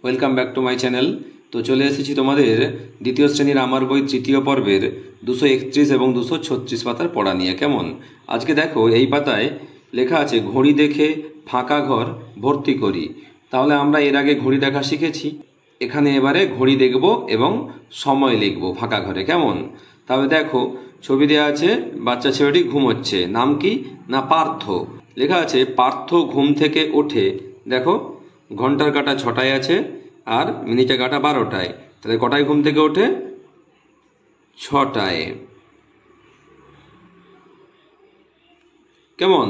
Welcome back to my channel. তো চলে এসেছি তোমাদের দ্বিতীয় শ্রেণীর আমার বই তৃতীয় পর্বের 231 এবং 236 পাতার পড়া নিয়ে। কেমন? আজকে দেখো এই পাতায় লেখা আছে ঘড়ি দেখে ফাঁকা ঘর ভর্তি করি। তাহলে আমরা এর আগে ঘড়ি দেখা শিখেছি, এখানে এবারে ঘড়ি দেখব এবং সময় লিখব ফাঁকা ঘরে। কেমন? তাহলে দেখো ছবি দেওয়া আছে, বাচ্চা ছেলেটি ঘুমোচ্ছে। নাম কি? না পার্থ। লেখা আছে পার্থ ঘুম থেকে ওঠে, দেখো ঘন্টার কাঁটা 6টায় আছে আর মিনিটের কাঁটা 12টায়। তাহলে কটায় ঘুম থেকে ওঠে? 6টায়। কেমন?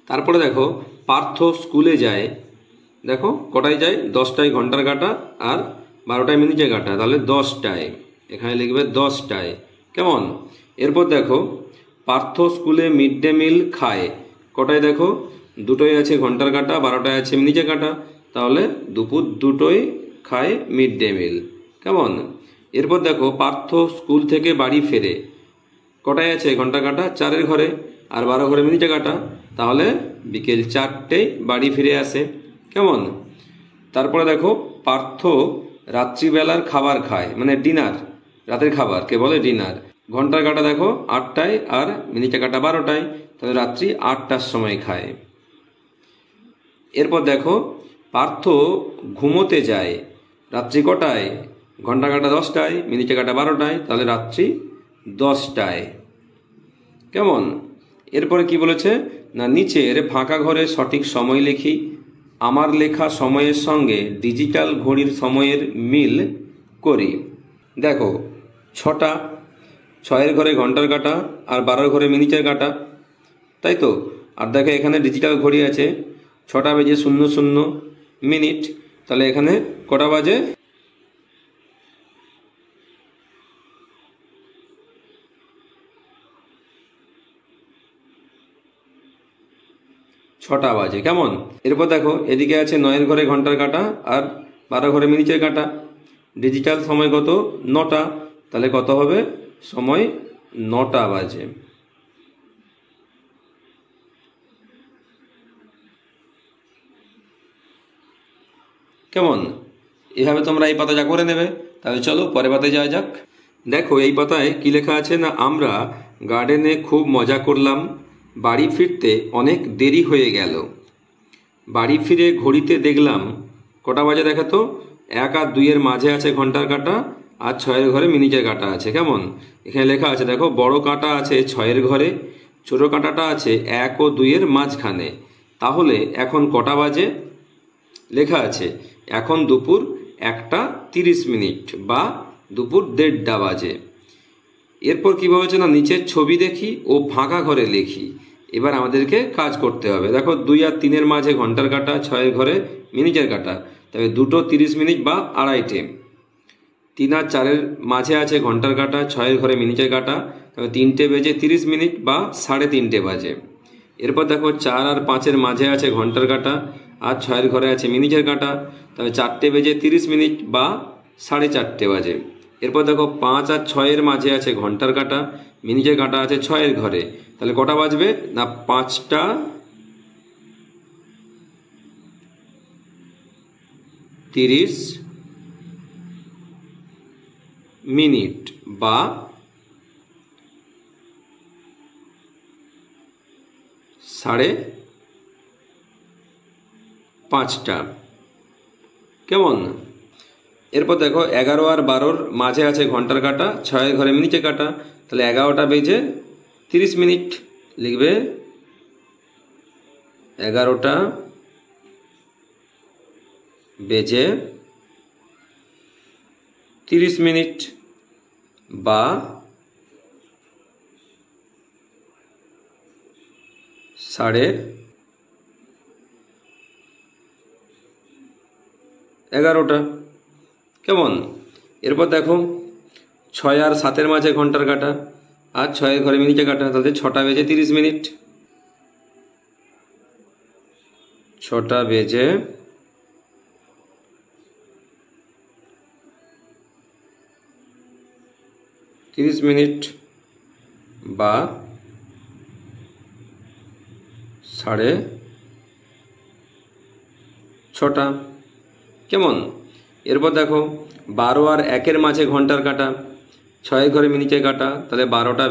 তারপরে দেখো পার্থ স্কুলে যায়, দেখো কটায় যায়? 10টায় ঘন্টার কাঁটা আর 12টায় মিনিটের কাঁটা, তাহলে 10টায়। এখানে লিখবে 10টায়। কেমন? এরপর দেখো পার্থ স্কুলে মিড ডে মিল খায়, কটায়? দেখো 2টোয় আছে ঘন্টার কাঁটা, 12টায় আছে মিনিটের কাঁটা, তাহলে দুপুর 2টোয় খায় মিড ডে মিল। কেমন? এরপর দেখো পার্থ স্কুল থেকে বাড়ি ফেরে, কটায় আছে ঘন্টা কাঁটা? 4-এর ঘরে আর 12 ঘরে মিনিটে কাঁটা, তাহলে বিকেল 4টেয় বাড়ি ফিরে আসে। কেমন? তারপরে দেখো পার্থ রাত্রিবেলার খাবার খায়, মানে ডিনার, রাতের খাবার কে বলে ডিনার। ঘন্টার কাঁটা দেখো 8টায় আর মিনিটে কাঁটা 12টায়, তাহলে রাত্রি 8টার সময় খায়। এরপর দেখো পার্থ ঘুমোতে যায়, রাত্রি কটায়? ঘন্টা কাঁটা 10টায়, মিনিটে কাঁটা 12টায়, তাহলে রাত্রি 10টায়। কেমন? এরপরে কি বলেছে? না নিচের ফাঁকা ঘরে সঠিক সময় লিখি, আমার লেখা সময়ের সঙ্গে ডিজিটাল ঘড়ির সময়ের মিল করি। দেখো 6টা, 6-এর ঘরে ঘন্টার কাঁটা আর 12-এর ঘরে মিনিটের কাঁটা, তাই তো। আর দেখো এখানে ডিজিটাল ঘড়ি আছে 6টা বেজে 00 মিনিট, তাহলে এখানে কটা বাজে? 6টা বাজে। কেমন? এরপর দেখো এদিকে আছে 9-এর ঘরে ঘন্টার কাঁটা আর 12 ঘরে মিনিটের কাঁটা, ডিজিটাল সময় কত? 9টা, তাহলে কত হবে? সময় 9টা বাজে। কেমন? এভাবে তোমরা এই পাতা যা করে নেবে। তাহলে চলো পরের পাতায় যাওয়া যাক। দেখো এই পাতায় কি লেখা আছে? না আমরা গার্ডেনে খুব মজা করলাম, বাড়ি ফিরতে অনেক দেরি হয়ে গেল। বাড়ি ফিরে ঘড়িতে দেখলাম কটা বাজে? দেখো তো 1 আর 2-এর মাঝে আছে ঘন্টার কাঁটা আর 6-এর ঘরে মিনিটের কাঁটা আছে। কেমন? এখানে লেখা আছে দেখো বড় কাঁটা আছে 6-এর ঘরে, ছোট কাঁটাটা আছে 1 ও 2-এর মাঝখানে। তাহলে এখন কটা বাজে? লেখা আছে এখন দুপুর 1টা 30 মিনিট বা দুপুর 1:30টা বাজে। এরপর কী বলেছে? না নিচের ছবি দেখি ও ফাঁকা ঘরে লিখি। এবার আমাদেরকে কাজ করতে হবে। দেখো 2 আর 3-এর মাঝে ঘন্টার কাঁটা, 6-এর ঘরে মিনিটের কাঁটা, তবে 2টো 30 মিনিট বা আড়াইটে। 3 আর 4-এর মাঝে আছে ঘন্টার কাঁটা, 6-এর ঘরে মিনিটের কাঁটা, তবে 3টে বেজে 30 মিনিট বা 3:30 বাজে। এরপর দেখো 4 আর 5-এর মাঝে আছে ঘন্টার কাঁটা আর 6-এর ঘরে আছে মিনিটের কাঁটা, তবে 4টে বেজে 30 মিনিট বা 4:30 বাজে। এরপর দেখো 5 আর 6-এর মাঝে আছে ঘন্টার কাঁটা, মিনিটের কাঁটা আছে 6-এর ঘরে, তাহলে কটা বাজবে? না 5টা 30 মিনিট বা 5:30। কেমন? এরপর দেখো 11 আর 12-র মাঝে আছে ঘন্টার কাঁটা, 6-এর ঘরে মিনিটের কাঁটা, তাহলে 11টা বেজে 30 মিনিট। লিখবে 11টা বেজে 30 মিনিট বা 11:30। কেমন? এরপর দেখো 6 আর 7-এর মাঝে ঘন্টার কাঁটা আর 6-এর ঘরে মিনিটের কাঁটা, তাহলে 6টা বেজে 30 মিনিট। 6টা বেজে 30 মিনিট বা 6:30। কেমন? এরপর দেখো 12 আর 1-এর মাঝে ঘন্টার কাঁটা, 6 ঘরে মিনিটের কাঁটা, তাহলে 12টা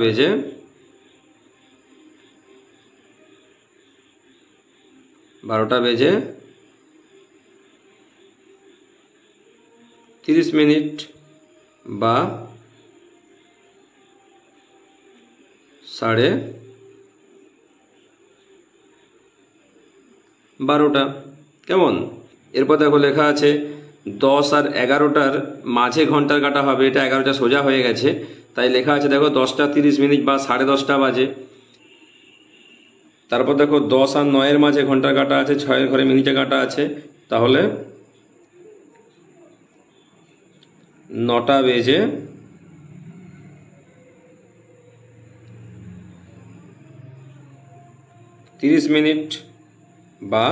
বেজে 30 মিনিট বা 12:30। কেমন? এরপর দেখো লেখা আছে 10 আর 11টার মাঝে ঘন্টার কাঁটা হবে, এটা 11টা সোজা হয়ে গেছে, তাই লেখা আছে দেখো 10টা 30 মিনিট বা 10:30 বাজে। তারপর দেখো 10 আর 9-এর মাঝে ঘন্টার কাঁটা আছে, 6 ঘরে মিনিটে কাঁটা আছে, তাহলে 9টা বেজে 30 মিনিট বা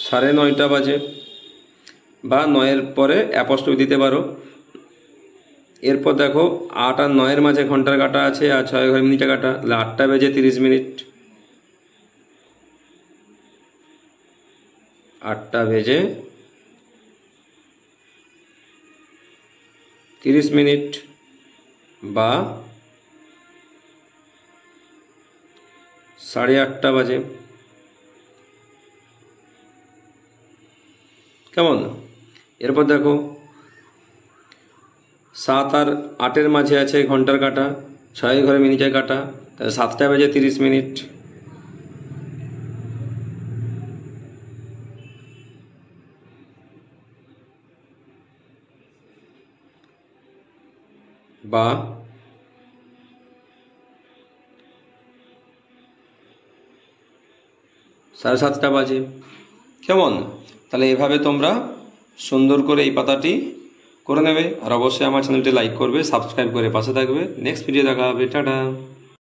9:30 বাজে, বা 9-এর পরে অ্যাপস্ট্রফি দিতে পারো। এরপর দেখো 8 আর 9-এর মাঝে ঘন্টার কাঁটা আছে আর 6 ঘরে মিনিটে কাঁটা, তাহলে 8টা বেজে 30 মিনিট। 8টা বেজে 30 মিনিট বা 8:30 বাজে। কেমন? এরপর দেখো 7 আর 8-এর মাঝে আছে ঘন্টার কাঁটা, 6 ঘরে মিনিটের কাঁটা, তাহলে 7টা বেজে 30 মিনিট। বা 7:30 বাজে। কেমন? তাহলে এভাবে তোমরা সুন্দর করে এই পাতাটি করে নেবে। আর অবশ্যই আমার চ্যানেলটি লাইক করবে, সাবস্ক্রাইব করে পাশে থাকবে। নেক্সট ভিডিও দেখা হবে। টাটা।